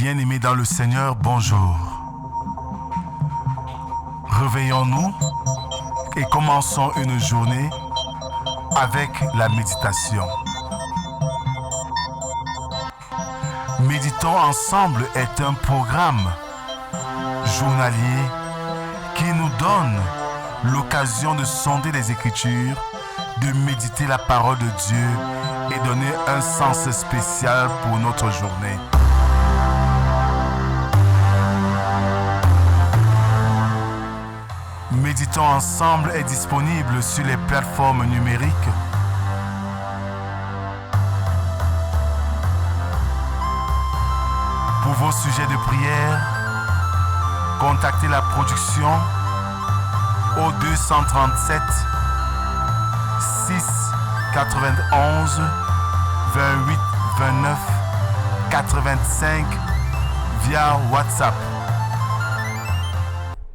Bien-aimés dans le Seigneur, bonjour. Réveillons-nous et commençons une journée avec la méditation. Méditons ensemble est un programme journalier qui nous donne l'occasion de sonder les Écritures, de méditer la parole de Dieu et donner un sens spécial pour notre journée. Méditons ensemble est disponible sur les plateformes numériques. Pour vos sujets de prière, contactez la production au 237 6 91 28 29 85 via WhatsApp.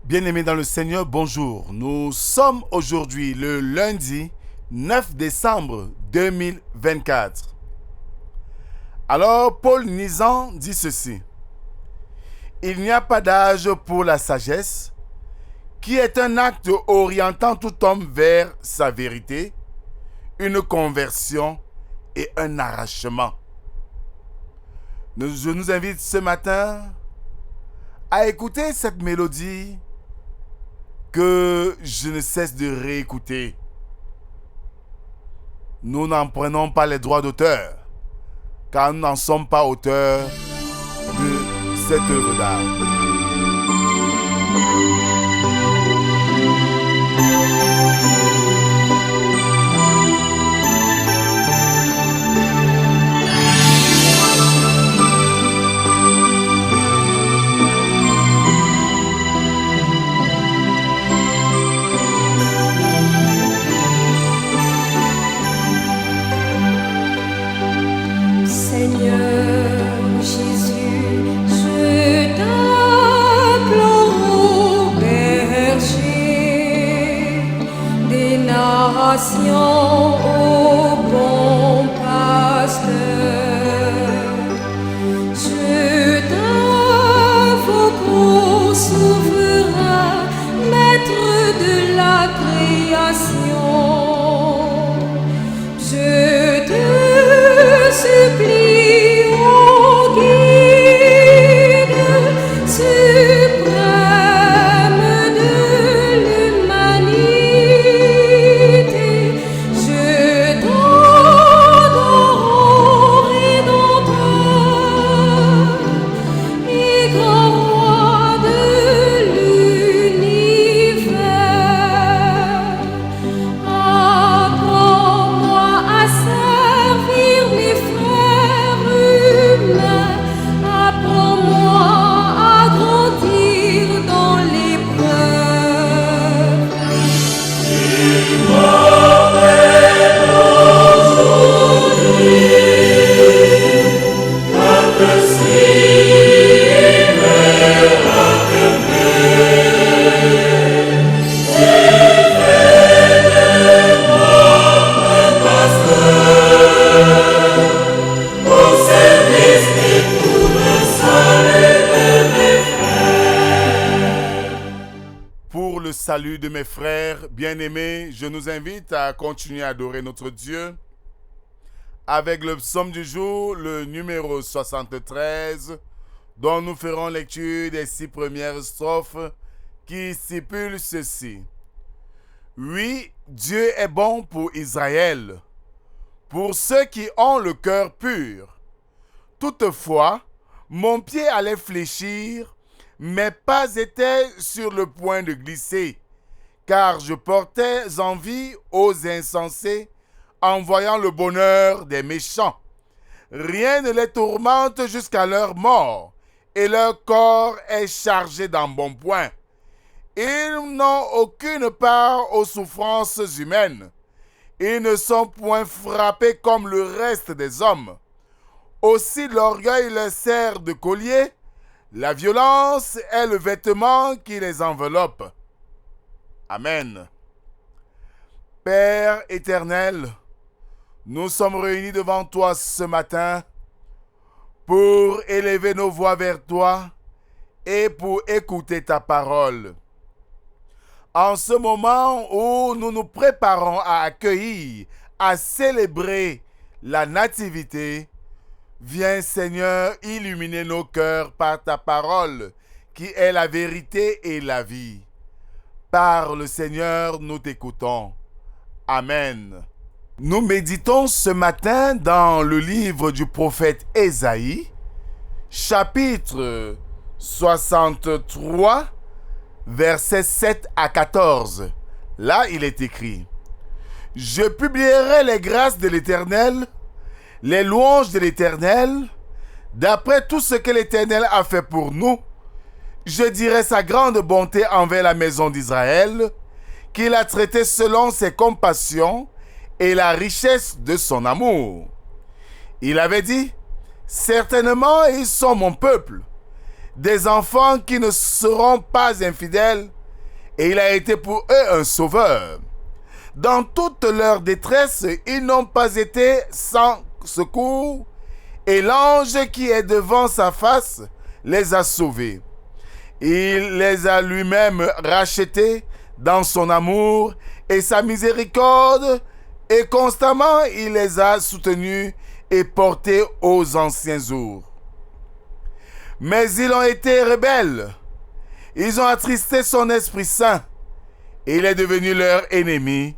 Bien-aimés dans le Seigneur, bonjour. Nous sommes aujourd'hui le lundi 9 décembre 2024. Alors, Paul Nizan dit ceci. Il n'y a pas d'âge pour la sagesse, qui est un acte orientant tout homme vers sa vérité, une conversion et un arrachement. Je nous invite ce matin à écouter cette mélodie que je ne cesse de réécouter. Nous n'en prenons pas les droits d'auteur, car nous n'en sommes pas auteurs de cette œuvre d'art. Au bon pasteur, je t'invoque au souverain, maître de la création. Je te supplie, ô guide suprême de l'humanité. Salut de mes frères bien-aimés, je nous invite à continuer à adorer notre Dieu avec le psaume du jour, le numéro 73, dont nous ferons lecture des 6 premières strophes qui stipulent ceci. Oui, Dieu est bon pour Israël, pour ceux qui ont le cœur pur. Toutefois, mon pied allait fléchir, mes pas étaient sur le point de glisser, car je portais envie aux insensés en voyant le bonheur des méchants. Rien ne les tourmente jusqu'à leur mort, et leur corps est chargé d'embonpoint. Ils n'ont aucune part aux souffrances humaines. Ils ne sont point frappés comme le reste des hommes. Aussi l'orgueil leur sert de collier, la violence est le vêtement qui les enveloppe. Amen. Père éternel, nous sommes réunis devant toi ce matin pour élever nos voix vers toi et pour écouter ta parole. En ce moment où nous nous préparons à accueillir, à célébrer la nativité, viens Seigneur illuminer nos cœurs par ta parole, qui est la vérité et la vie. Parle Seigneur, nous t'écoutons. Amen. Nous méditons ce matin dans le livre du prophète Ésaïe, chapitre 63, versets 7 à 14. Là, il est écrit: « Je publierai les grâces de l'Éternel, les louanges de l'Éternel, d'après tout ce que l'Éternel a fait pour nous. Je dirai sa grande bonté envers la maison d'Israël, qu'il a traité selon ses compassions et la richesse de son amour. Il avait dit, certainement ils sont mon peuple, des enfants qui ne seront pas infidèles, et il a été pour eux un sauveur. Dans toute leur détresse, ils n'ont pas été sans secours, et l'ange qui est devant sa face les a sauvés. Il les a lui-même rachetés dans son amour et sa miséricorde, et constamment il les a soutenus et portés aux anciens jours. Mais ils ont été rebelles, ils ont attristé son Esprit Saint, et il est devenu leur ennemi.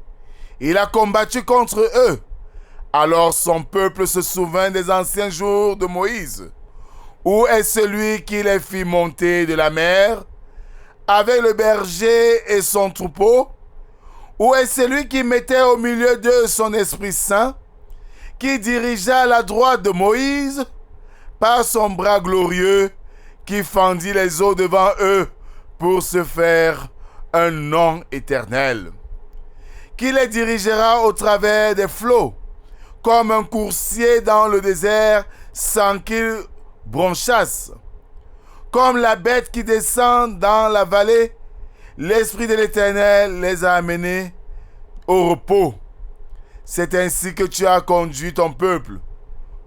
Il a combattu contre eux. Alors son peuple se souvint des anciens jours de Moïse. Où est celui qui les fit monter de la mer, avec le berger et son troupeau? Où est celui qui mettait au milieu d'eux son Esprit Saint, qui dirigea la droite de Moïse par son bras glorieux, qui fendit les eaux devant eux pour se faire un nom éternel, qui les dirigera au travers des flots, comme un coursier dans le désert sans qu'il bronchasse, comme la bête qui descend dans la vallée. L'Esprit de l'Éternel les a amenés au repos. C'est ainsi que tu as conduit ton peuple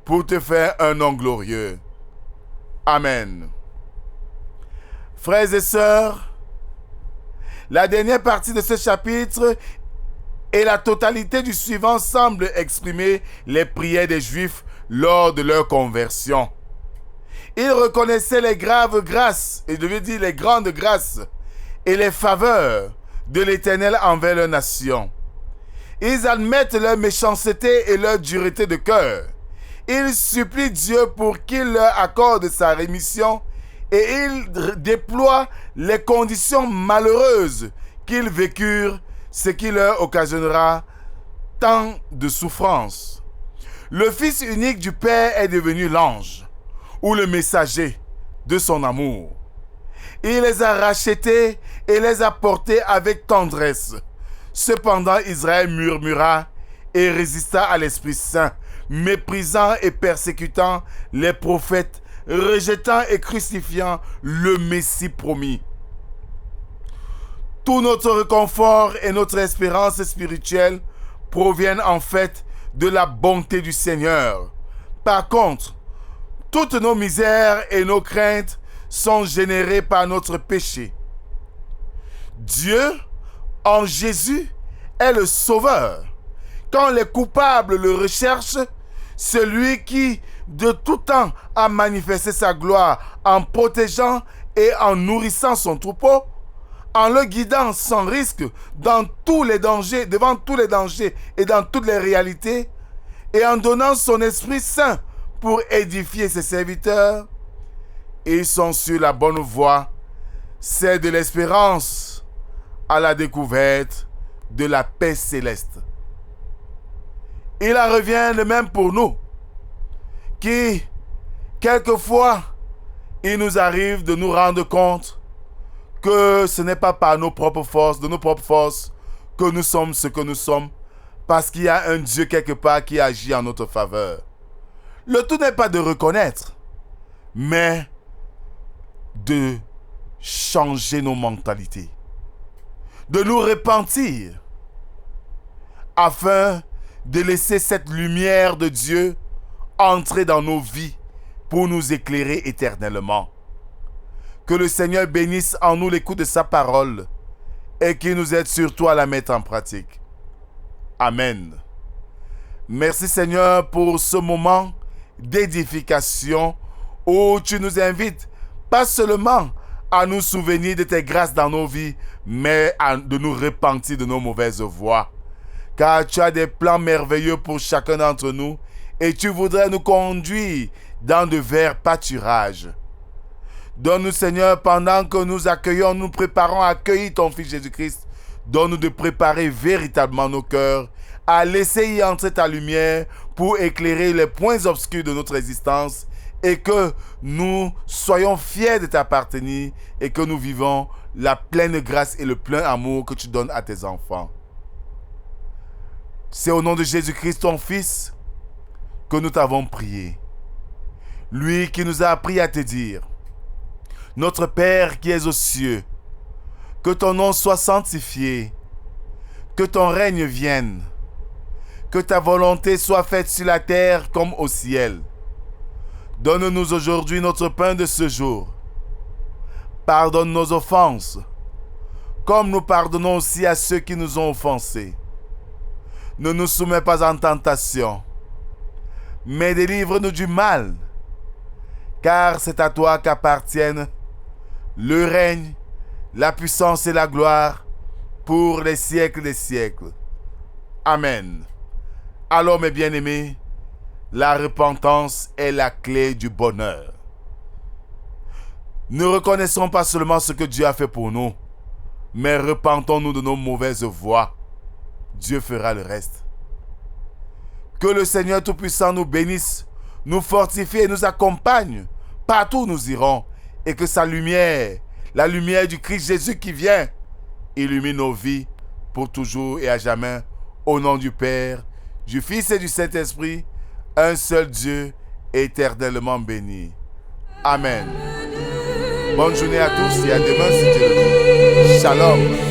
pour te faire un nom glorieux. Amen. Frères et sœurs, la dernière partie de ce chapitre et la totalité du suivant semblent exprimer les prières des Juifs lors de leur conversion. Ils reconnaissaient les graves grâces, et je veux dire les grandes grâces, et les faveurs de l'Éternel envers leur nation. Ils admettent leur méchanceté et leur dureté de cœur. Ils supplient Dieu pour qu'il leur accorde sa rémission, et ils déploient les conditions malheureuses qu'ils vécurent, ce qui leur occasionnera tant de souffrances. Le Fils unique du Père est devenu l'ange, ou le messager de son amour. Il les a rachetés et les a portés avec tendresse. Cependant, Israël murmura et résista à l'Esprit Saint, méprisant et persécutant les prophètes, rejetant et crucifiant le Messie promis. Tout notre réconfort et notre espérance spirituelle proviennent en fait de la bonté du Seigneur. Par contre, toutes nos misères et nos craintes sont générées par notre péché. Dieu, en Jésus, est le Sauveur. Quand les coupables le recherchent, celui qui, de tout temps, a manifesté sa gloire en protégeant et en nourrissant son troupeau, en le guidant sans risque dans tous les dangers, devant tous les dangers et dans toutes les réalités, et en donnant son Esprit Saint pour édifier ses serviteurs, ils sont sur la bonne voie, c'est de l'espérance à la découverte de la paix céleste. Il en revient de même pour nous, qui, quelquefois, il nous arrive de nous rendre compte que ce n'est pas par nos propres forces, de nos propres forces, que nous sommes ce que nous sommes, parce qu'il y a un Dieu quelque part qui agit en notre faveur. Le tout n'est pas de reconnaître, mais de changer nos mentalités, de nous repentir, afin de laisser cette lumière de Dieu entrer dans nos vies pour nous éclairer éternellement. Que le Seigneur bénisse en nous l'écoute de sa parole et qu'il nous aide surtout à la mettre en pratique. Amen. Merci Seigneur pour ce moment d'édification où tu nous invites pas seulement à nous souvenir de tes grâces dans nos vies, mais de nous repentir de nos mauvaises voies. Car tu as des plans merveilleux pour chacun d'entre nous et tu voudrais nous conduire dans de verts pâturages. Donne-nous Seigneur, pendant que nous accueillons, nous préparons à accueillir ton Fils Jésus-Christ, donne-nous de préparer véritablement nos cœurs à laisser y entrer ta lumière pour éclairer les points obscurs de notre existence et que nous soyons fiers de t'appartenir et que nous vivons la pleine grâce et le plein amour que tu donnes à tes enfants. C'est au nom de Jésus-Christ, ton Fils, que nous t'avons prié. Lui qui nous a appris à te dire: Notre Père qui es aux cieux, que ton nom soit sanctifié, que ton règne vienne, que ta volonté soit faite sur la terre comme au ciel. Donne-nous aujourd'hui notre pain de ce jour. Pardonne nos offenses, comme nous pardonnons aussi à ceux qui nous ont offensés. Ne nous soumets pas en tentation, mais délivre-nous du mal, car c'est à toi qu'appartiennent le règne, la puissance et la gloire pour les siècles des siècles. Amen. Alors mes bien-aimés, la repentance est la clé du bonheur. Ne reconnaissons pas seulement ce que Dieu a fait pour nous, mais repentons-nous de nos mauvaises voies. Dieu fera le reste. Que le Seigneur Tout-Puissant nous bénisse, nous fortifie et nous accompagne partout où nous irons, et que sa lumière, la lumière du Christ Jésus qui vient, illumine nos vies pour toujours et à jamais, au nom du Père, du Fils et du Saint-Esprit, un seul Dieu, éternellement béni. Amen. Bonne journée à tous et à demain si Dieu le veut. Shalom.